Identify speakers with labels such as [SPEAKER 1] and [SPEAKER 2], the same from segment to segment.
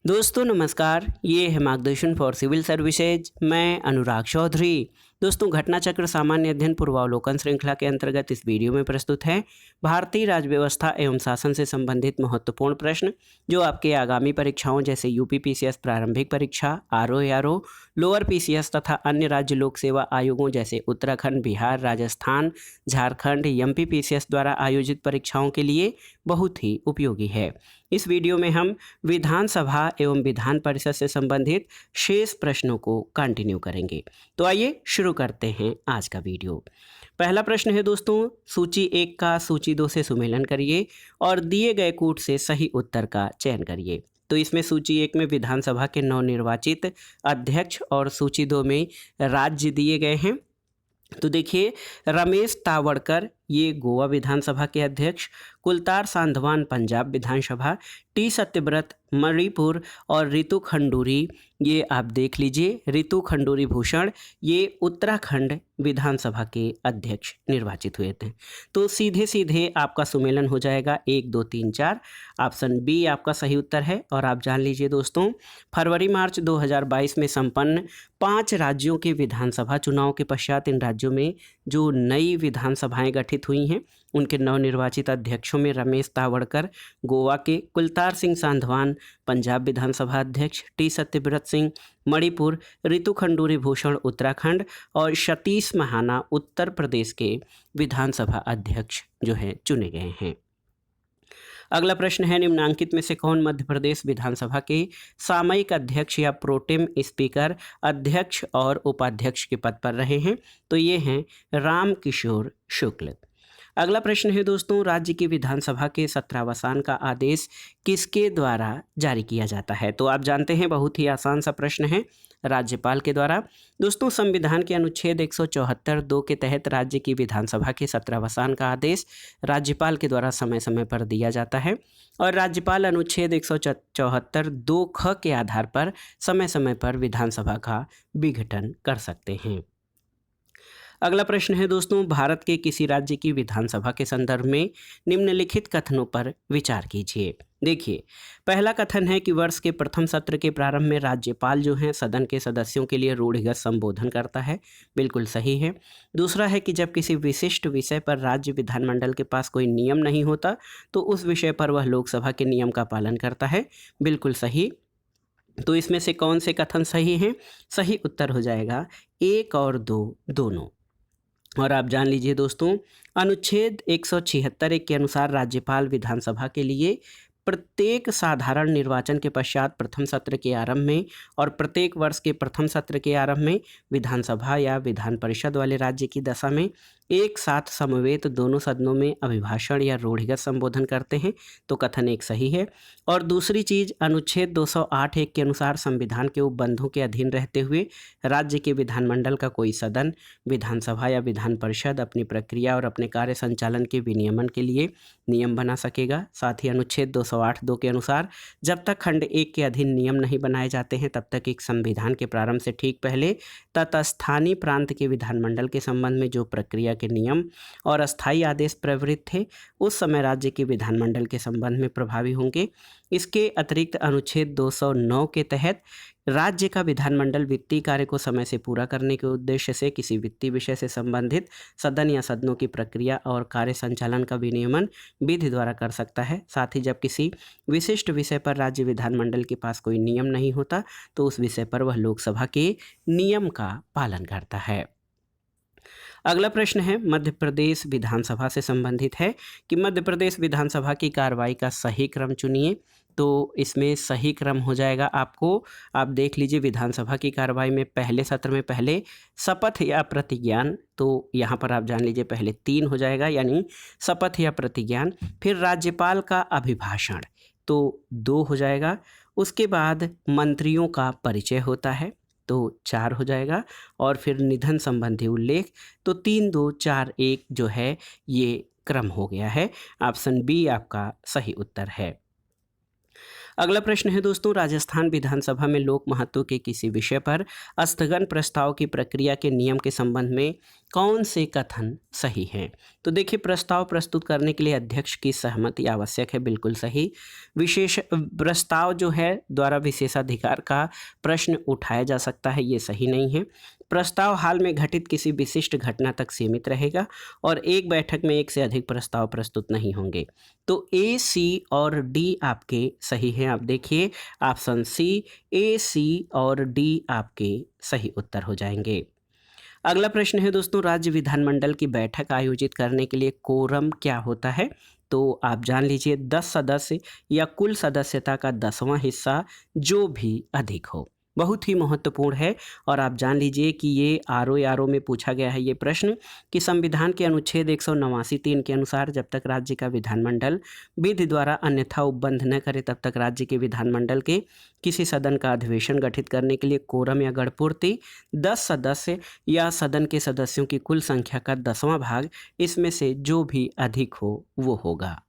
[SPEAKER 1] दोस्तों नमस्कार, ये है मार्गदर्शन फॉर सिविल सर्विसेज। मैं अनुराग चौधरी। दोस्तों घटना चक्र सामान्य अध्ययन पूर्वावलोकन श्रृंखला के अंतर्गत इस वीडियो में प्रस्तुत है भारतीय राज्य व्यवस्था एवं शासन से संबंधित महत्वपूर्ण प्रश्न जो आपके आगामी परीक्षाओं जैसे यूपीपीसीएस प्रारंभिक परीक्षा, आरओ लोअर पीसीएस तथा अन्य राज्य लोक सेवा आयोगों जैसे उत्तराखंड, बिहार, राजस्थान, झारखंड, एमपीपीसीएस द्वारा आयोजित परीक्षाओं के लिए बहुत ही उपयोगी है। इस वीडियो में हम विधानसभा एवं विधान परिषद से संबंधित शेष प्रश्नों को कंटिन्यू करेंगे। तो आइए शुरू करते हैं आज का वीडियो। पहला प्रश्न है दोस्तों, सूची 1 का सूची 2 से सुमेलन करिए और दिए गए कूट से सही उत्तर का चयन करिए। तो इसमें सूची 1 में विधानसभा के नवनिर्वाचित अध्यक्ष और सूची 2 में राज्य दिए गए हैं। तो देखिए, रमेश तावड़कर ये गोवा विधानसभा के अध्यक्ष, कुलतार सांधवान पंजाब विधानसभा, टी सत्यव्रत मणिपुर और रितु खंडूरी ये आप देख लीजिए, रितु खंडूरी भूषण ये उत्तराखंड विधानसभा के अध्यक्ष निर्वाचित हुए थे। तो सीधे सीधे आपका सुमेलन हो जाएगा 1 2 3 4। ऑप्शन बी आपका सही उत्तर है। और आप जान लीजिए दोस्तों, फरवरी मार्च 2022 में संपन्न 5 राज्यों के विधानसभा चुनाव के पश्चात इन राज्यों में जो नई विधानसभाएं गठित हुई हैं उनके नवनिर्वाचित अध्यक्षों में रमेश तावड़कर गोवा के, कुलतार सिंह सांधवान पंजाब विधानसभा अध्यक्ष, टी सत्यव्रत सिंह मणिपुर, रितु खंडूरी भूषण उत्तराखंड और सतीश महाना उत्तर प्रदेश के विधानसभा अध्यक्ष जो है चुने गए हैं। अगला प्रश्न है, निम्नांकित में से कौन मध्य प्रदेश विधानसभा के सामयिक अध्यक्ष या प्रोटेम स्पीकर, अध्यक्ष और उपाध्यक्ष के पद पर रहे हैं? तो ये हैं रामकिशोर शुक्ल। अगला प्रश्न है दोस्तों, राज्य की विधानसभा के सत्रावसान का आदेश किसके द्वारा जारी किया जाता है? तो आप जानते हैं, बहुत ही आसान सा प्रश्न है, राज्यपाल के द्वारा। दोस्तों संविधान के अनुच्छेद 174(2) के तहत राज्य की विधानसभा के सत्रावसान का आदेश राज्यपाल के द्वारा समय समय पर दिया जाता है और राज्यपाल अनुच्छेद 174(2) ख के आधार पर समय समय पर विधानसभा का विघटन कर सकते हैं। अगला प्रश्न है दोस्तों, भारत के किसी राज्य की विधानसभा के संदर्भ में निम्नलिखित कथनों पर विचार कीजिए। देखिए, पहला कथन है कि वर्ष के प्रथम सत्र के प्रारंभ में राज्यपाल जो हैं सदन के सदस्यों के लिए रूढ़िगत संबोधन करता है। बिल्कुल सही है। दूसरा है कि जब किसी विशिष्ट विषय पर राज्य विधानमंडल के पास कोई नियम नहीं होता तो उस विषय पर वह लोकसभा के नियम का पालन करता है। बिल्कुल सही। तो इसमें से कौन से कथन सही हैं? सही उत्तर हो जाएगा 1 और 2 दोनों। और आप जान लीजिए दोस्तों, अनुच्छेद 176(1) के अनुसार राज्यपाल विधानसभा के लिए प्रत्येक साधारण निर्वाचन के पश्चात प्रथम सत्र के आरंभ में और प्रत्येक वर्ष के प्रथम सत्र के आरंभ में विधानसभा या विधान परिषद वाले राज्य की दशा में एक साथ समवेत दोनों सदनों में अभिभाषण या रूढ़िगत संबोधन करते हैं। तो कथन 1 सही है। और दूसरी चीज़, अनुच्छेद 208(1) के अनुसार संविधान के उपबंधों के अधीन रहते हुए राज्य के विधानमंडल का कोई सदन, विधानसभा या विधान परिषद अपनी प्रक्रिया और अपने कार्य संचालन के विनियमन के लिए नियम बना सकेगा। साथ ही अनुच्छेद 208(2) के अनुसार जब तक खंड 1 के अधीन नियम नहीं बनाए जाते हैं तब तक एक संविधान के प्रारंभ से ठीक पहले तत्स्थानीय प्रांत के विधानमंडल के संबंध में जो प्रक्रिया के नियम और अस्थायी आदेश प्रवृत्त थे उस समय राज्य के विधानमंडल के संबंध में प्रभावी होंगे। इसके अतिरिक्त अनुच्छेद 209 के तहत राज्य का विधानमंडल वित्तीय कार्य को समय से पूरा करने के उद्देश्य से किसी वित्तीय विषय से संबंधित सदन या सदनों की प्रक्रिया और कार्य संचालन का विनियमन विधि द्वारा कर सकता है। साथ ही जब किसी विशिष्ट विषय पर राज्य विधानमंडल के पास कोई नियम नहीं होता तो उस विषय पर वह लोकसभा के नियम का पालन करता है। अगला प्रश्न है, मध्य प्रदेश विधानसभा से संबंधित है कि मध्य प्रदेश विधानसभा की कार्रवाई का सही क्रम चुनिए। तो इसमें सही क्रम हो जाएगा आपको, आप देख लीजिए, विधानसभा की कार्रवाई में पहले सत्र में पहले शपथ या प्रतिज्ञान, तो यहाँ पर आप जान लीजिए पहले 3 हो जाएगा, यानी शपथ या प्रतिज्ञान। फिर राज्यपाल का अभिभाषण तो 2 हो जाएगा। उसके बाद मंत्रियों का परिचय होता है तो 4 हो जाएगा। और फिर निधन संबंधी उल्लेख तो 3 2 4 1 जो है ये क्रम हो गया है। ऑप्शन बी आपका सही उत्तर है। अगला प्रश्न है दोस्तों, राजस्थान विधानसभा में लोक महत्व के किसी विषय पर स्थगन प्रस्ताव की प्रक्रिया के नियम के संबंध में कौन से कथन सही हैं? तो देखिए, प्रस्ताव प्रस्तुत करने के लिए अध्यक्ष की सहमति आवश्यक है, बिल्कुल सही। विशेष प्रस्ताव जो है द्वारा विशेषाधिकार का प्रश्न उठाया जा सकता है, ये सही नहीं है। प्रस्ताव हाल में घटित किसी विशिष्ट घटना तक सीमित रहेगा और एक बैठक में एक से अधिक प्रस्ताव प्रस्तुत नहीं होंगे। तो ए, सी और डी आपके सही हैं। आप देखिए, ऑप्शन सी, ए, सी और डी आपके सही उत्तर हो जाएंगे। अगला प्रश्न है दोस्तों, राज्य विधानमंडल की बैठक आयोजित करने के लिए कोरम क्या होता है? तो आप जान लीजिए, 10 सदस्य या कुल सदस्यता का 10वां हिस्सा जो भी अधिक हो। बहुत ही महत्वपूर्ण है और आप जान लीजिए कि ये आरओ में पूछा गया है ये प्रश्न कि संविधान के अनुच्छेद 189(3) के अनुसार जब तक राज्य का विधानमंडल विधि द्वारा अन्यथा उपबंध न करे तब तक राज्य के विधानमंडल के किसी सदन का अधिवेशन गठित करने के लिए कोरम या गणपूर्ति 10 सदस्य या सदन के सदस्यों की कुल संख्या का 10वां भाग, इसमें से जो भी अधिक हो वो होगा।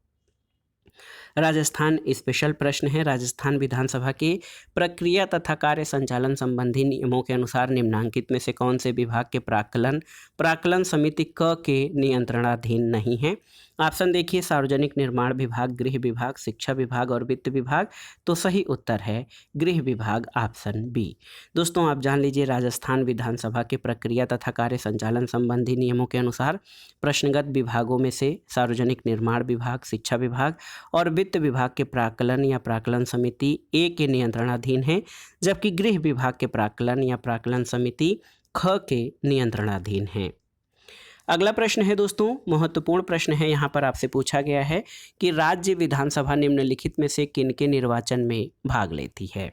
[SPEAKER 1] राजस्थान स्पेशल प्रश्न है। राजस्थान विधानसभा के प्रक्रिया तथा कार्य संचालन संबंधी नियमों के अनुसार निम्नांकित में से कौन से विभाग के प्राक्कलन समिति क के नियंत्रणाधीन नहीं है? ऑप्शन देखिए, सार्वजनिक निर्माण विभाग, गृह विभाग, शिक्षा विभाग और वित्त विभाग। तो सही उत्तर है गृह विभाग, ऑप्शन बी। दोस्तों आप जान लीजिए, राजस्थान विधानसभा के प्रक्रिया तथा कार्य संचालन संबंधी नियमों के अनुसार प्रश्नगत विभागों में से सार्वजनिक निर्माण विभाग, शिक्षा विभाग और वित्त विभाग के प्राक्कलन या प्राक्कलन समिति ए के नियंत्रणाधीन है, जबकि गृह विभाग के प्राक्कलन या प्राक्कलन समिति ख के नियंत्रणाधीन है। अगला प्रश्न है दोस्तों, महत्वपूर्ण प्रश्न है। यहाँ पर आपसे पूछा गया है कि राज्य विधानसभा निम्नलिखित में से किनके निर्वाचन में भाग लेती है?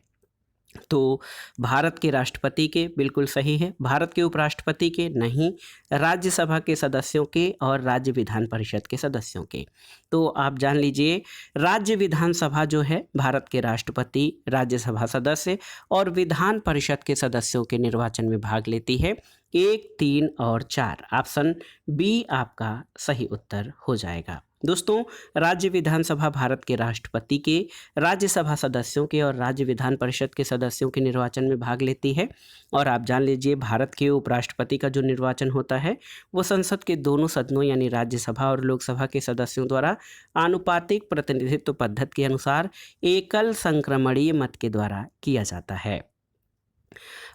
[SPEAKER 1] तो भारत के राष्ट्रपति के, बिल्कुल सही है। भारत के उपराष्ट्रपति के नहीं, राज्यसभा के सदस्यों के और राज्य विधान परिषद के सदस्यों के। तो आप जान लीजिए, राज्य विधानसभा जो है भारत के राष्ट्रपति, राज्यसभा सदस्य और विधान परिषद के सदस्यों के निर्वाचन में भाग लेती है। 1, 3 और 4, ऑप्शन बी आपका सही उत्तर हो जाएगा। दोस्तों राज्य विधानसभा भारत के राष्ट्रपति के, राज्यसभा सदस्यों के और राज्य विधान परिषद के सदस्यों के निर्वाचन में भाग लेती है। और आप जान लीजिए, भारत के उपराष्ट्रपति का जो निर्वाचन होता है वो संसद के दोनों सदनों यानी राज्यसभा और लोकसभा के सदस्यों द्वारा आनुपातिक प्रतिनिधित्व पद्धति के अनुसार एकल संक्रमणीय मत के द्वारा किया जाता है।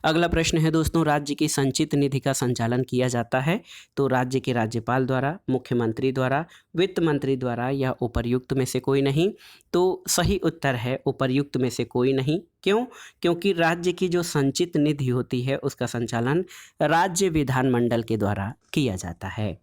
[SPEAKER 1] अगला प्रश्न है दोस्तों, राज्य की संचित निधि का संचालन किया जाता है तो राज्य के राज्यपाल द्वारा, मुख्यमंत्री द्वारा, वित्त मंत्री द्वारा या उपर्युक्त में से कोई नहीं? तो सही उत्तर है उपर्युक्त में से कोई नहीं। क्यों? क्योंकि राज्य की जो संचित निधि होती है उसका संचालन राज्य विधानमंडल के द्वारा किया जाता है।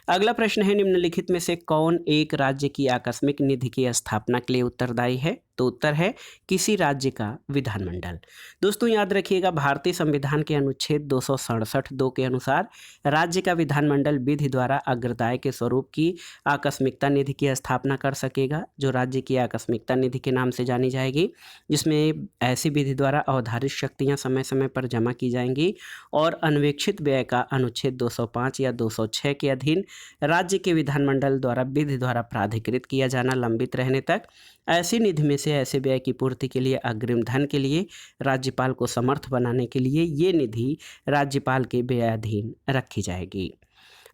[SPEAKER 1] अगला प्रश्न है, निम्नलिखित में से कौन एक राज्य की आकस्मिक निधि की स्थापना के लिए उत्तरदायी है? तो उत्तर है किसी राज्य का विधानमंडल। दोस्तों याद रखिएगा, भारतीय संविधान के अनुच्छेद 267(2) के अनुसार राज्य का विधानमंडल विधि द्वारा अग्रदाय के स्वरूप की आकस्मिकता निधि की स्थापना कर सकेगा, जो राज्य की आकस्मिकता निधि के नाम से जानी जाएगी, जिसमें ऐसी विधि द्वारा अवधारित शक्तियां समय समय पर जमा की जाएंगी और अन्वेक्षित व्यय का अनुच्छेद 205 या 206 के अधीन राज्य के विधानमंडल द्वारा विधि द्वारा प्राधिकृत किया जाना लंबित रहने तक ऐसी निधि में से ऐसे व्यय की पूर्ति के लिए अग्रिम धन के लिए राज्यपाल को समर्थ बनाने के लिए ये निधि राज्यपाल के व्ययाधीन रखी जाएगी।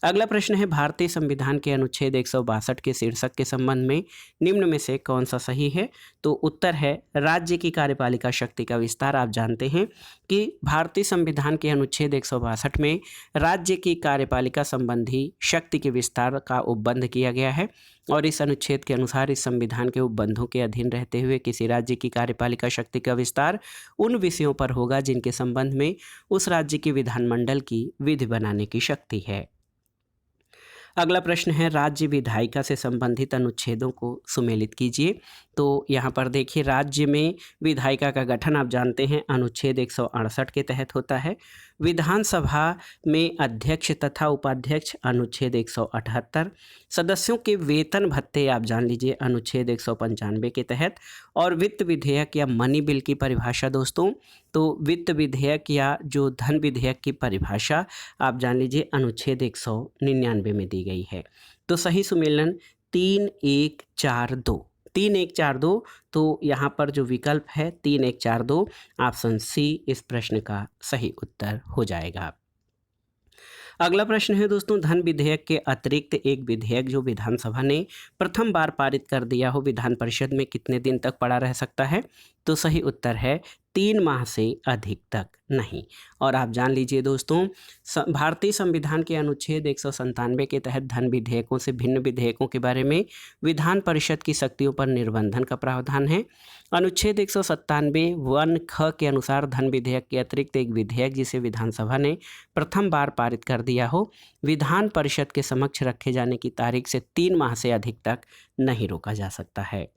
[SPEAKER 1] अगला प्रश्न है, भारतीय संविधान के अनुच्छेद 162 के शीर्षक के संबंध में निम्न में से कौन सा सही है? तो उत्तर है राज्य की कार्यपालिका शक्ति का विस्तार। आप जानते हैं कि भारतीय संविधान के अनुच्छेद 162 में राज्य की कार्यपालिका संबंधी शक्ति के विस्तार का उपबंध किया गया है और इस अनुच्छेद के अनुसार इस संविधान के उपबंधों के अधीन रहते हुए किसी राज्य की कार्यपालिका शक्ति का विस्तार उन विषयों पर होगा जिनके संबंध में उस राज्य के विधानमंडल की विधि बनाने की शक्ति है। अगला प्रश्न है, राज्य विधायिका से संबंधित अनुच्छेदों को सुमेलित कीजिए। तो यहाँ पर देखिए, राज्य में विधायिका का गठन आप जानते हैं अनुच्छेद 168 के तहत होता है। विधानसभा में अध्यक्ष तथा उपाध्यक्ष अनुच्छेद 178, सदस्यों के वेतन भत्ते आप जान लीजिए अनुच्छेद 195 के तहत, और वित्त विधेयक या मनी बिल की परिभाषा दोस्तों, तो वित्त विधेयक या जो धन विधेयक की परिभाषा आप जान लीजिए अनुच्छेद 199 में दी गई है। तो सही सुमेलन 3, 1, 4, 2, 3, 1, 4, 2। तो यहाँ पर जो विकल्प है 3, 1, 4, 2, ऑप्शन सी इस प्रश्न का सही उत्तर हो जाएगा। अगला प्रश्न है दोस्तों, धन विधेयक के अतिरिक्त एक विधेयक जो विधानसभा ने प्रथम बार पारित कर दिया हो, विधान परिषद में कितने दिन तक पड़ा रह सकता है? तो सही उत्तर है 3 माह से अधिक तक नहीं। और आप जान लीजिए दोस्तों, भारतीय संविधान के अनुच्छेद 197 के तहत धन विधेयकों से भिन्न विधेयकों के बारे में विधान परिषद की शक्तियों पर निर्बंधन का प्रावधान है। अनुच्छेद 197 वन ख के अनुसार धन विधेयक के अतिरिक्त एक विधेयक जिसे विधानसभा ने प्रथम बार पारित कर दिया हो, विधान परिषद के समक्ष रखे जाने की तारीख से 3 माह से अधिक तक नहीं रोका जा सकता है।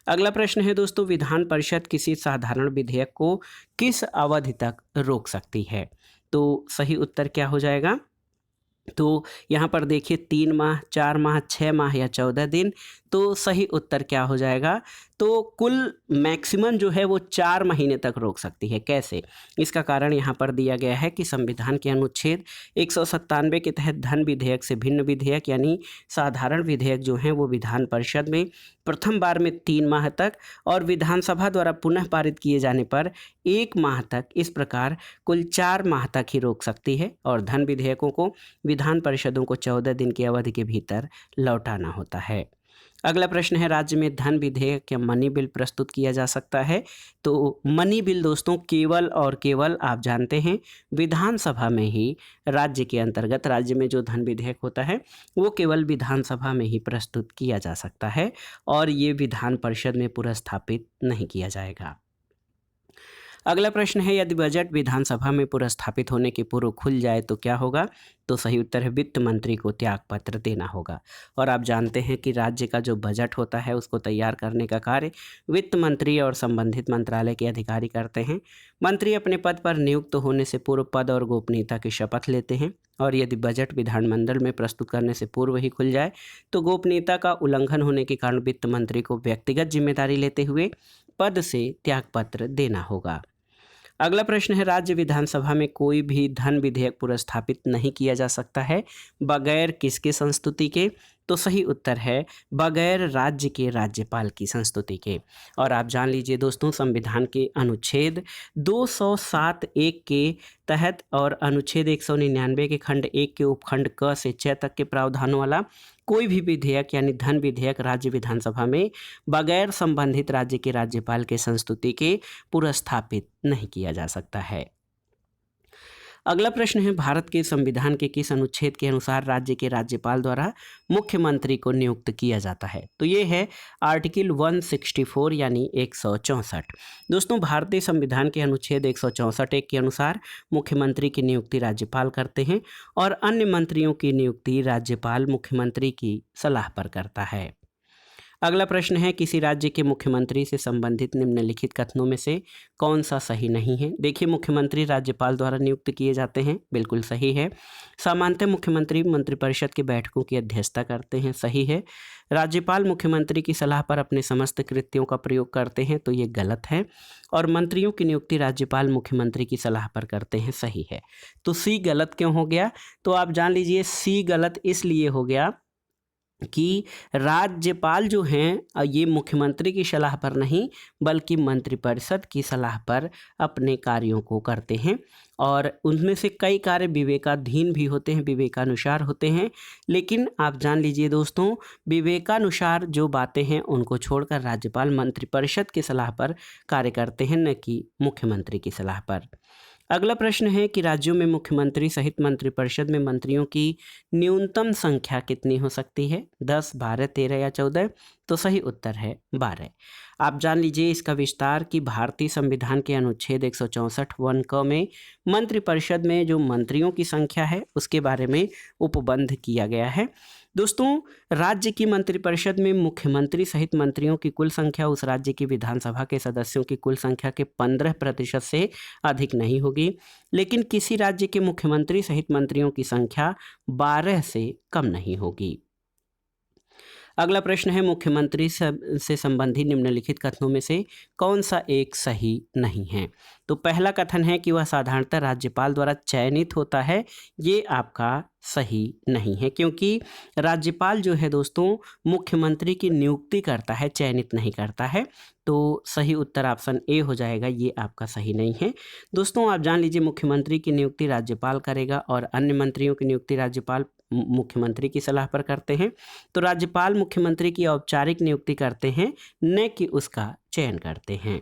[SPEAKER 1] अगला प्रश्न है दोस्तों, विधान परिषद किसी साधारण विधेयक को किस अवधि तक रोक सकती है? तो सही उत्तर क्या हो जाएगा? तो यहाँ पर देखिए 3 माह, 4 माह, 6 माह या 14 दिन। तो सही उत्तर क्या हो जाएगा? तो कुल मैक्सिमम जो है वो 4 महीने तक रोक सकती है। कैसे? इसका कारण यहाँ पर दिया गया है कि संविधान के अनुच्छेद 197 के तहत धन विधेयक से भिन्न विधेयक यानी साधारण विधेयक जो हैं वो विधान परिषद में प्रथम बार में 3 माह तक और विधानसभा द्वारा पुनः पारित किए जाने पर 1 माह तक, इस प्रकार कुल 4 माह तक ही रोक सकती है। और धन विधेयकों को विधान परिषदों को 14 दिन की अवधि के भीतर लौटाना होता है। अगला प्रश्न है, राज्य में धन विधेयक या मनी बिल प्रस्तुत किया जा सकता है? तो मनी बिल दोस्तों केवल और केवल आप जानते हैं विधानसभा में ही, राज्य के अंतर्गत राज्य में जो धन विधेयक होता है वो केवल विधानसभा में ही प्रस्तुत किया जा सकता है और ये विधान परिषद में पुरस्थापित नहीं किया जाएगा। अगला प्रश्न है, यदि बजट विधानसभा में पुरस्थापित होने के पूर्व खुल जाए तो क्या होगा? तो सही उत्तर है वित्त मंत्री को त्यागपत्र देना होगा। और आप जानते हैं कि राज्य का जो बजट होता है उसको तैयार करने का कार्य वित्त मंत्री और संबंधित मंत्रालय के अधिकारी करते हैं। मंत्री अपने पद पर नियुक्त होने से पूर्व पद और गोपनीयता की शपथ लेते हैं और यदि बजट विधानमंडल में प्रस्तुत करने से पूर्व ही खुल जाए तो गोपनीयता का उल्लंघन होने के कारण वित्त मंत्री को व्यक्तिगत जिम्मेदारी लेते हुए पद से त्यागपत्र देना होगा। अगला प्रश्न है, राज्य विधानसभा में कोई भी धन विधेयक पुरस्थापित नहीं किया जा सकता है बगैर किसके संस्तुति के? तो सही उत्तर है बगैर राज्य के राज्यपाल की संस्तुति के। और आप जान लीजिए दोस्तों, संविधान के अनुच्छेद 207(1) के तहत और अनुच्छेद 199 के खंड 1 के उपखंड क से 6 तक के प्रावधानों वाला कोई भी विधेयक यानी धन विधेयक राज्य विधानसभा में बगैर संबंधित राज्य के राज्यपाल के संस्तुति के पुरस्थापित नहीं किया जा सकता है। अगला प्रश्न है, भारत के संविधान के किस अनुच्छेद के अनुसार राज्य के राज्यपाल द्वारा मुख्यमंत्री को नियुक्त किया जाता है? तो ये है आर्टिकल 164 यानी 164। दोस्तों, भारतीय संविधान के अनुच्छेद 164(1) के अनुसार मुख्यमंत्री की नियुक्ति राज्यपाल करते हैं और अन्य मंत्रियों की नियुक्ति राज्यपाल मुख्यमंत्री की सलाह पर करता है। अगला प्रश्न है, किसी राज्य के मुख्यमंत्री से संबंधित निम्नलिखित कथनों में से कौन सा सही नहीं है? देखिए, मुख्यमंत्री राज्यपाल द्वारा नियुक्त किए जाते हैं, बिल्कुल सही है। सामान्यतः मुख्यमंत्री मंत्रिपरिषद की बैठकों की अध्यक्षता करते हैं, सही है। राज्यपाल मुख्यमंत्री की सलाह पर अपने समस्त कृत्यों का प्रयोग करते हैं, तो ये गलत है। और मंत्रियों की नियुक्ति राज्यपाल मुख्यमंत्री की सलाह पर करते हैं, सही है। तो सी गलत क्यों हो गया? तो आप जान लीजिए सी गलत इसलिए हो गया कि राज्यपाल जो हैं ये मुख्यमंत्री की सलाह पर नहीं बल्कि मंत्रिपरिषद की सलाह पर अपने कार्यों को करते हैं और उनमें से कई कार्य विवेकाधीन भी होते हैं, विवेकानुसार होते हैं। लेकिन आप जान लीजिए दोस्तों, विवेकानुसार जो बातें हैं उनको छोड़कर राज्यपाल मंत्रिपरिषद की सलाह पर कार्य करते हैं, न कि मुख्यमंत्री की सलाह पर। अगला प्रश्न है कि राज्यों में मुख्यमंत्री सहित मंत्रिपरिषद में मंत्रियों की न्यूनतम संख्या कितनी हो सकती है? 10, 12, 13 या 14? तो सही उत्तर है 12। आप जान लीजिए इसका विस्तार कि भारतीय संविधान के अनुच्छेद 164(1) क में मंत्रिपरिषद में जो मंत्रियों की संख्या है उसके बारे में उपबंध किया गया है। दोस्तों, राज्य की मंत्रिपरिषद में मुख्यमंत्री सहित मंत्रियों की कुल संख्या उस राज्य की विधानसभा के सदस्यों की कुल संख्या के 15% से अधिक नहीं होगी, लेकिन किसी राज्य के मुख्यमंत्री सहित मंत्रियों की संख्या 12 से कम नहीं होगी। अगला प्रश्न है मुख्यमंत्री से संबंधित निम्नलिखित कथनों में से कौन सा एक सही नहीं है। तो पहला कथन है कि वह साधारणतः राज्यपाल द्वारा चयनित होता है, ये आपका सही नहीं है, क्योंकि राज्यपाल जो है दोस्तों मुख्यमंत्री की नियुक्ति करता है, चयनित नहीं करता है। तो सही उत्तर ऑप्शन ए हो जाएगा, ये आपका सही नहीं है। दोस्तों आप जान लीजिए मुख्यमंत्री की नियुक्ति राज्यपाल करेगा और अन्य मंत्रियों की नियुक्ति राज्यपाल मुख्यमंत्री की सलाह पर करते हैं। तो राज्यपाल मुख्यमंत्री की औपचारिक नियुक्ति करते हैं, न कि उसका चयन करते हैं।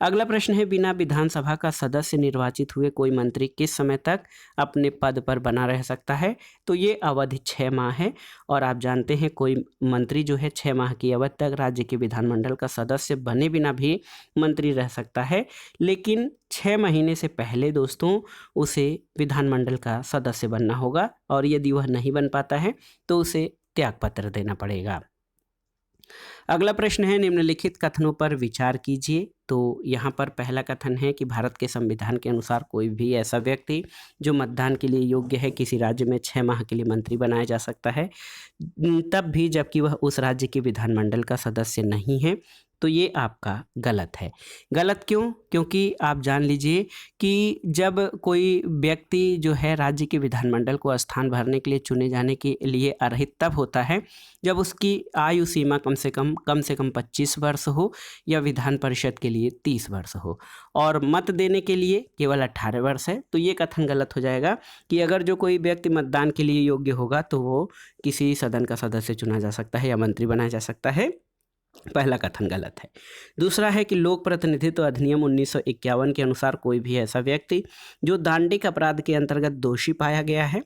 [SPEAKER 1] अगला प्रश्न है बिना विधानसभा का सदस्य निर्वाचित हुए कोई मंत्री किस समय तक अपने पद पर बना रह सकता है। तो ये अवधि 6 माह है और आप जानते हैं कोई मंत्री जो है 6 माह की अवधि तक राज्य के विधानमंडल का सदस्य बने बिना भी मंत्री रह सकता है, लेकिन 6 महीने से पहले दोस्तों उसे विधानमंडल का सदस्य बनना होगा और यदि वह नहीं बन पाता है तो उसे त्यागपत्र देना पड़ेगा। अगला प्रश्न है निम्नलिखित कथनों पर विचार कीजिए। तो यहाँ पर पहला कथन है कि भारत के संविधान के अनुसार कोई भी ऐसा व्यक्ति जो मतदान के लिए योग्य है किसी राज्य में 6 माह के लिए मंत्री बनाया जा सकता है, तब भी जबकि वह उस राज्य के विधानमंडल का सदस्य नहीं है। तो ये आपका गलत है। गलत क्यों? क्योंकि आप जान लीजिए कि जब कोई व्यक्ति जो है राज्य के विधानमंडल को स्थान भरने के लिए चुने जाने के लिए अर्हित तब होता है जब उसकी आयु सीमा कम से कम 25 वर्ष हो या विधान परिषद के लिए 30 वर्ष हो और मत देने के लिए केवल 18 वर्ष है। तो ये कथन गलत हो जाएगा कि अगर जो कोई व्यक्ति मतदान के लिए योग्य होगा तो वो किसी सदन का सदस्य चुना जा सकता है या मंत्री बनाया जा सकता है। पहला कथन गलत है। दूसरा है कि लोक प्रतिनिधित्व अधिनियम 1951 के अनुसार कोई भी ऐसा व्यक्ति जो दांडिक अपराध के अंतर्गत दोषी पाया गया है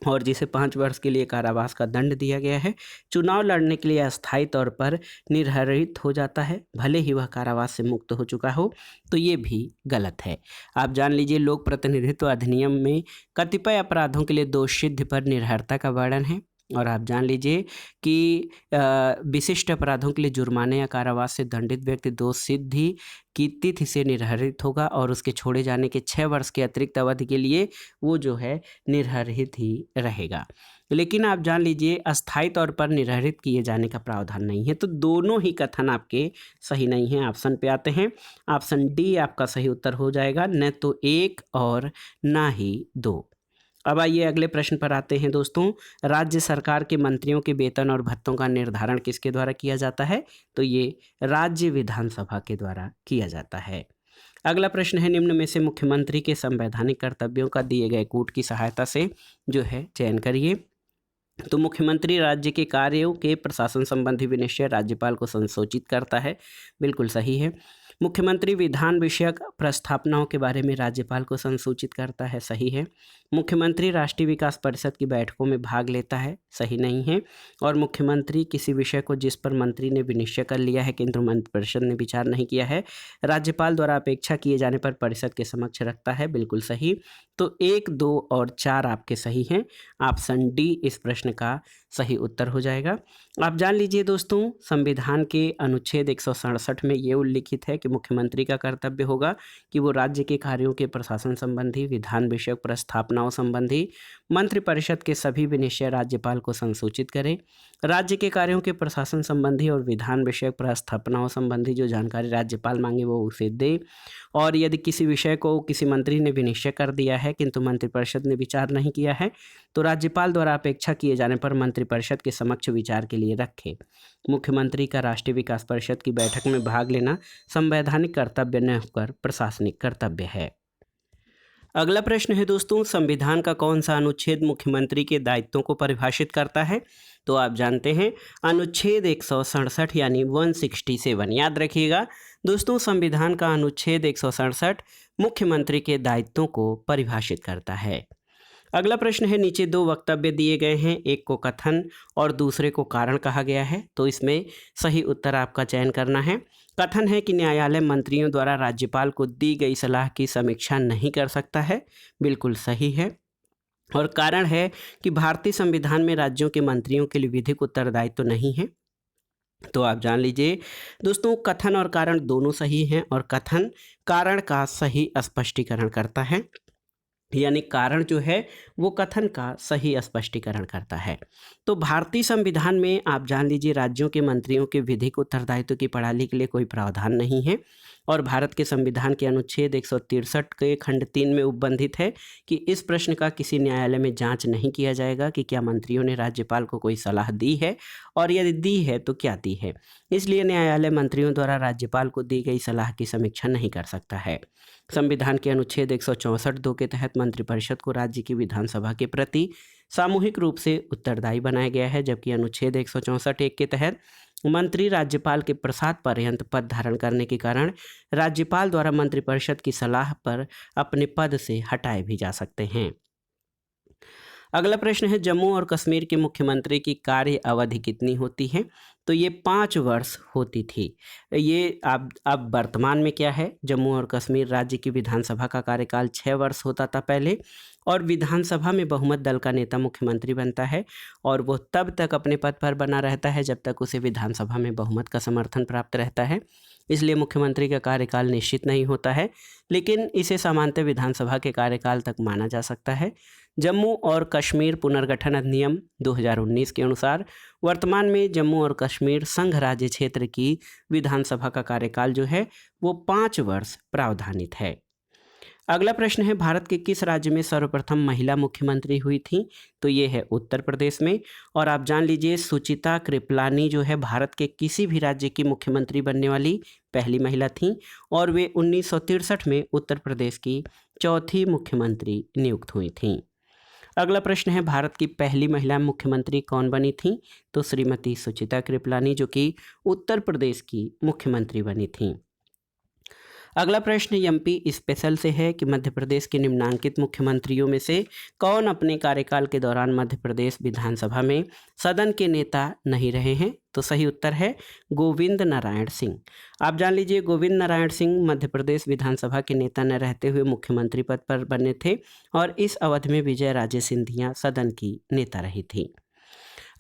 [SPEAKER 1] और जिसे 5 वर्ष के लिए कारावास का दंड दिया गया है, चुनाव लड़ने के लिए अस्थायी तौर पर निर्हरित हो जाता है, भले ही वह कारावास से मुक्त हो चुका हो। तो ये भी गलत है। आप जान लीजिए लोक प्रतिनिधित्व अधिनियम में कतिपय अपराधों के लिए दोष सिद्धि पर निर्भरता का वर्णन है और आप जान लीजिए कि विशिष्ट अपराधों के लिए जुर्माने या कारावास से दंडित व्यक्ति दोष सिद्धि की तिथि से निर्हरित होगा और उसके छोड़े जाने के 6 वर्ष के अतिरिक्त अवधि के लिए वो जो है निर्हरित ही रहेगा। लेकिन आप जान लीजिए अस्थायी तौर पर निर्हरित किए जाने का प्रावधान नहीं है। तो दोनों ही कथन आपके सही नहीं हैं। ऑप्शन पे आते हैं, ऑप्शन डी आपका सही उत्तर हो जाएगा, न तो 1 और ना ही 2। अब आइए अगले प्रश्न पर आते हैं दोस्तों। राज्य सरकार के मंत्रियों के वेतन और भत्तों का निर्धारण किसके द्वारा किया जाता है। तो ये राज्य विधानसभा के द्वारा किया जाता है। अगला प्रश्न है निम्न में से मुख्यमंत्री के संवैधानिक कर्तव्यों का दिए गए कूट की सहायता से जो है चयन करिए। तो मुख्यमंत्री राज्य के कार्यों के प्रशासन संबंधी विनिश्चय राज्यपाल को संसूचित करता है, बिल्कुल सही है। मुख्यमंत्री विधान विषयक प्रस्तावनाओं के बारे में राज्यपाल को संसूचित करता है, सही है। मुख्यमंत्री राष्ट्रीय विकास परिषद की बैठकों में भाग लेता है, सही नहीं है। और मुख्यमंत्री किसी विषय को जिस पर मंत्री ने विनिश्चय कर लिया है किंतु मंत्रिपरिषद ने विचार नहीं किया है, राज्यपाल द्वारा अपेक्षा किए जाने पर परिषद के समक्ष रखता है, बिल्कुल सही। तो 1, 2 और 4 आपके सही हैं। ऑप्शन डी इस प्रश्न का सही उत्तर हो जाएगा। आप जान लीजिए दोस्तों संविधान के अनुच्छेद 167 में ये उल्लिखित है कि मुख्यमंत्री का कर्तव्य होगा कि वो राज्य के कार्यों के प्रशासन संबंधी, विधान विषयक प्रस्तावनाओं संबंधी मंत्रिपरिषद के सभी विनिश्चय राज्यपाल को संसूचित करें। राज्य के कार्यों के प्रशासन संबंधी और विधान विषयक प्रस्तावनाओं संबंधी जो जानकारी राज्यपाल मांगे वो उसे दे। और यदि किसी विषय को किसी मंत्री ने विनिश्चय कर दिया है किंतु मंत्रिपरिषद ने विचार नहीं किया है तो राज्यपाल द्वारा अपेक्षा किए जाने पर मंत्रिपरिषद के समक्ष विचार के लिए रखे। मुख्यमंत्री का राष्ट्रीय विकास परिषद की बैठक में भाग लेना संवैधानिक कर्तव्य न होकर प्रशासनिक कर्तव्य है। अगला प्रश्न है दोस्तों संविधान का कौन सा अनुच्छेद मुख्यमंत्री के दायित्वों को परिभाषित करता है। तो आप जानते हैं अनुच्छेद 167 यानी 167। याद रखिएगा दोस्तों संविधान का अनुच्छेद 167 मुख्यमंत्री के दायित्वों को परिभाषित करता है। अगला प्रश्न है नीचे 2 वक्तव्य दिए गए हैं, एक को कथन और दूसरे को कारण कहा गया है। तो इसमें सही उत्तर आपका चयन करना है। कथन है कि न्यायालय मंत्रियों द्वारा राज्यपाल को दी गई सलाह की समीक्षा नहीं कर सकता है, बिल्कुल सही है। और कारण है कि भारतीय संविधान में राज्यों के मंत्रियों के लिए विधिक उत्तरदायित्व नहीं है। तो आप जान लीजिए दोस्तों कथन और कारण दोनों सही हैं और कथन कारण का सही स्पष्टीकरण करता है यानी कारण जो है वो कथन का सही स्पष्टीकरण करता है। तो भारतीय संविधान में आप जान लीजिए राज्यों के मंत्रियों के विधिक उत्तरदायित्व की प्रणाली के लिए कोई प्रावधान नहीं है और भारत के संविधान के अनुच्छेद 163 के खंड 3 में उपबंधित है कि इस प्रश्न का किसी न्यायालय में जांच नहीं किया जाएगा कि क्या मंत्रियों ने राज्यपाल को कोई सलाह दी है और यदि दी है तो क्या दी है। इसलिए न्यायालय मंत्रियों द्वारा राज्यपाल को दी गई सलाह की समीक्षा नहीं कर सकता है। संविधान के अनुच्छेद 164(2) के तहत मंत्रिपरिषद को राज्य की विधानसभा के प्रति सामूहिक रूप से उत्तरदायी बनाया गया है, जबकि अनुच्छेद 164(1) के तहत मंत्री राज्यपाल के प्रसाद पर्यंत पद धारण करने के कारण राज्यपाल द्वारा मंत्रिपरिषद की सलाह पर अपने पद से हटाए भी जा सकते हैं। अगला प्रश्न है जम्मू और कश्मीर के मुख्यमंत्री की कार्य अवधि कितनी होती है। तो ये 5 वर्ष होती थी। ये अब वर्तमान में क्या है, जम्मू और कश्मीर राज्य की विधानसभा का कार्यकाल 6 वर्ष होता था पहले, और विधानसभा में बहुमत दल का नेता मुख्यमंत्री बनता है और वो तब तक अपने पद पर बना रहता है जब तक उसे विधानसभा में बहुमत का समर्थन प्राप्त रहता है। इसलिए मुख्यमंत्री का कार्यकाल निश्चित नहीं होता है, लेकिन इसे सामान्यतः विधानसभा के कार्यकाल तक माना जा सकता है। जम्मू और कश्मीर पुनर्गठन अधिनियम 2019 के अनुसार वर्तमान में जम्मू और कश्मीर संघ राज्य क्षेत्र की विधानसभा का कार्यकाल जो है वो 5 वर्ष प्रावधानित है। अगला प्रश्न है भारत के किस राज्य में सर्वप्रथम महिला मुख्यमंत्री हुई थी। तो ये है उत्तर प्रदेश में। और आप जान लीजिए सुचिता कृपलानी जो है भारत के किसी भी राज्य की मुख्यमंत्री बनने वाली पहली महिला थी और वे 1963 में उत्तर प्रदेश की चौथी मुख्यमंत्री नियुक्त हुई थीं। अगला प्रश्न है भारत की पहली महिला मुख्यमंत्री कौन बनी थी। तो श्रीमती सुचिता कृपलानी जो कि उत्तर प्रदेश की मुख्यमंत्री बनी थी। अगला प्रश्न एमपी स्पेशल से है कि मध्य प्रदेश के निम्नांकित मुख्यमंत्रियों में से कौन अपने कार्यकाल के दौरान मध्य प्रदेश विधानसभा में सदन के नेता नहीं रहे हैं। तो सही उत्तर है गोविंद नारायण सिंह। आप जान लीजिए गोविंद नारायण सिंह मध्य प्रदेश विधानसभा के नेता न रहते हुए मुख्यमंत्री पद पर बने थे और इस अवधि में विजय राजे सिंधिया सदन की नेता रही थी।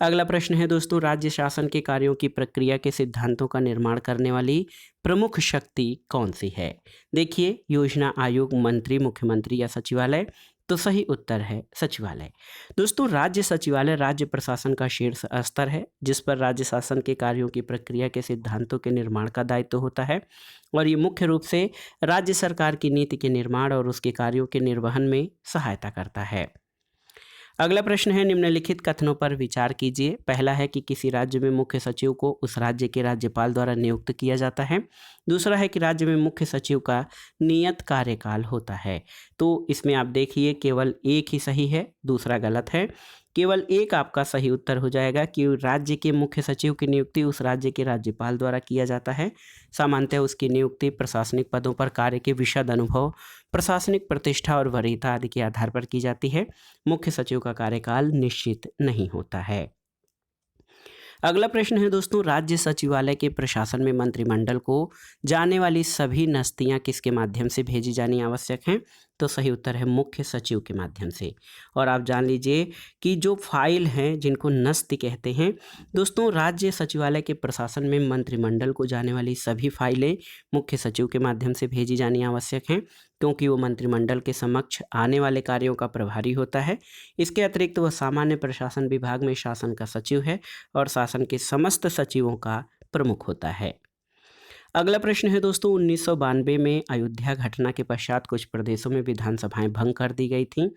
[SPEAKER 1] अगला प्रश्न है दोस्तों राज्य शासन के कार्यों की प्रक्रिया के सिद्धांतों का निर्माण करने वाली प्रमुख शक्ति कौन सी है। देखिए योजना आयोग, मंत्री, मुख्यमंत्री या सचिवालय। तो सही उत्तर है सचिवालय। दोस्तों राज्य सचिवालय राज्य प्रशासन का शीर्ष स्तर है जिस पर राज्य शासन के कार्यों की प्रक्रिया के सिद्धांतों के निर्माण का दायित्व होता है और ये मुख्य रूप से राज्य सरकार की नीति के निर्माण और उसके कार्यों के निर्वहन में सहायता करता है। अगला प्रश्न है निम्नलिखित कथनों पर विचार कीजिए। पहला है कि किसी राज्य में मुख्य सचिव को उस राज्य के राज्यपाल द्वारा नियुक्त किया जाता है। दूसरा है कि राज्य में मुख्य सचिव का नियत कार्यकाल होता है। तो इसमें आप देखिए केवल एक ही सही है, दूसरा गलत है। केवल एक आपका सही उत्तर हो जाएगा कि राज्य के मुख्य सचिव की नियुक्ति उस राज्य के राज्यपाल द्वारा किया जाता है। सामान्यतः उसकी नियुक्ति प्रशासनिक पदों पर कार्य के विशद अनुभव, प्रशासनिक प्रतिष्ठा और वरीयता आदि के आधार पर की जाती है। मुख्य सचिव का कार्यकाल निश्चित नहीं होता है। अगला प्रश्न है दोस्तों राज्य सचिवालय के प्रशासन में मंत्रिमंडल को जाने वाली सभी नस्तियां किसके माध्यम से भेजी जानी आवश्यक हैं। तो सही उत्तर है मुख्य सचिव के माध्यम से। और आप जान लीजिए कि जो फाइल हैं जिनको नस्ति कहते हैं दोस्तों, राज्य सचिवालय के प्रशासन में मंत्रिमंडल को जाने वाली सभी फाइलें मुख्य सचिव के माध्यम से भेजी जानी आवश्यक हैं क्योंकि वो मंत्रिमंडल के समक्ष आने वाले कार्यों का प्रभारी होता है। इसके अतिरिक्त वह सामान्य प्रशासन विभाग में शासन का सचिव है और शासन के समस्त सचिवों का प्रमुख होता है। अगला प्रश्न है दोस्तों 1992 में अयोध्या घटना के पश्चात कुछ प्रदेशों में विधानसभाएं भंग कर दी गई थीं।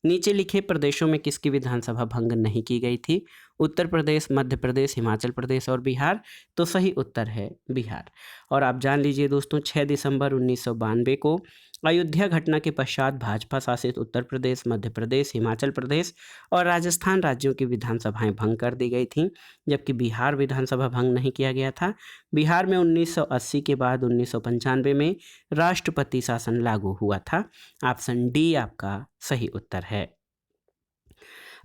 [SPEAKER 1] नीचे लिखे प्रदेशों में किसकी विधानसभा भंग नहीं की गई थी। उत्तर प्रदेश, मध्य प्रदेश, हिमाचल प्रदेश और बिहार। तो सही उत्तर है बिहार। और आप जान लीजिए दोस्तों 6 दिसंबर 1992 को अयोध्या घटना के पश्चात भाजपा शासित उत्तर प्रदेश, मध्य प्रदेश, हिमाचल प्रदेश और राजस्थान राज्यों की विधानसभाएं भंग कर दी गई थीं, जबकि बिहार विधानसभा भंग नहीं किया गया था। बिहार में 1980 के बाद 1995 में राष्ट्रपति शासन लागू हुआ था। ऑप्शन डी आपका सही उत्तर है।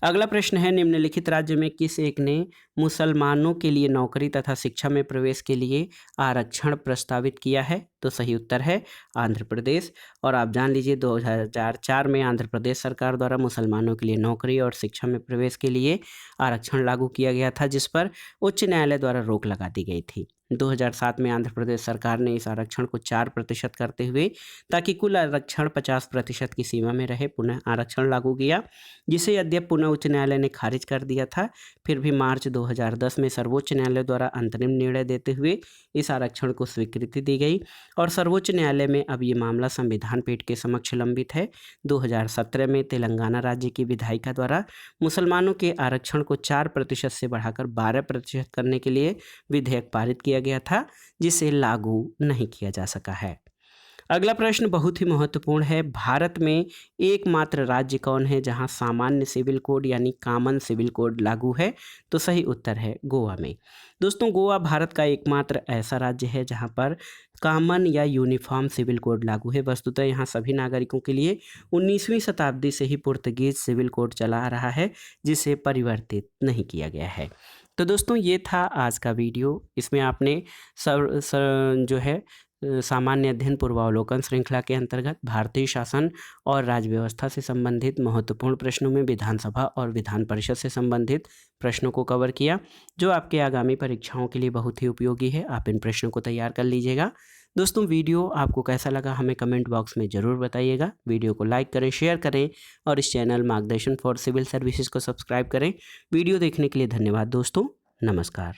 [SPEAKER 1] अगला प्रश्न है निम्नलिखित राज्य में किस एक ने मुसलमानों के लिए नौकरी तथा शिक्षा में प्रवेश के लिए आरक्षण प्रस्तावित किया है। तो सही उत्तर है आंध्र प्रदेश। और आप जान लीजिए 2004 में आंध्र प्रदेश सरकार द्वारा मुसलमानों के लिए नौकरी और शिक्षा में प्रवेश के लिए आरक्षण लागू किया गया था जिस पर उच्च न्यायालय द्वारा रोक लगा दी गई थी। 2007 में आंध्र प्रदेश सरकार ने इस आरक्षण को 4% करते हुए ताकि कुल आरक्षण 50% की सीमा में रहे पुनः आरक्षण लागू किया, जिसे यद्यप पुनः उच्च न्यायालय ने खारिज कर दिया था। फिर भी मार्च 2010 में सर्वोच्च न्यायालय द्वारा अंतरिम निर्णय देते हुए इस आरक्षण को स्वीकृति दी गई और सर्वोच्च न्यायालय में अब ये मामला संविधान पीठ के समक्ष लंबित है। 2017 में तेलंगाना राज्य की विधायिका द्वारा मुसलमानों के आरक्षण को 4% से बढ़ाकर 12% करने के लिए विधेयक पारित किया गया था, जिसे लागू नहीं किया जा सका है। अगला प्रश्न बहुत ही महत्वपूर्ण है। भारत में एकमात्र राज्य कौन है जहां सामान्य सिविल कोड यानी कॉमन सिविल कोड लागू है? तो सही उत्तर है गोवा में। दोस्तों, गोवा भारत का एकमात्र ऐसा राज्य है जहां पर कॉमन या यूनिफॉर्म सिविल कोड लागू है। वस्तुतः यहाँ सभी नागरिकों के लिए 19वीं शताब्दी से ही पुर्तगीज सिविल कोड चला आ रहा है, जिसे परिवर्तित नहीं किया गया है। तो दोस्तों, ये था आज का वीडियो। इसमें आपने जो है सामान्य अध्ययन पूर्वावलोकन श्रृंखला के अंतर्गत भारतीय शासन और राज्य व्यवस्था से संबंधित महत्वपूर्ण प्रश्नों में विधानसभा और विधान परिषद से संबंधित प्रश्नों को कवर किया, जो आपके आगामी परीक्षाओं के लिए बहुत ही उपयोगी है। आप इन प्रश्नों को तैयार कर लीजिएगा। दोस्तों, वीडियो आपको कैसा लगा हमें कमेंट बॉक्स में ज़रूर बताइएगा। वीडियो को लाइक करें, शेयर करें और इस चैनल मार्गदर्शन फॉर सिविल सर्विसेज को सब्सक्राइब करें। वीडियो देखने के लिए धन्यवाद दोस्तों। नमस्कार।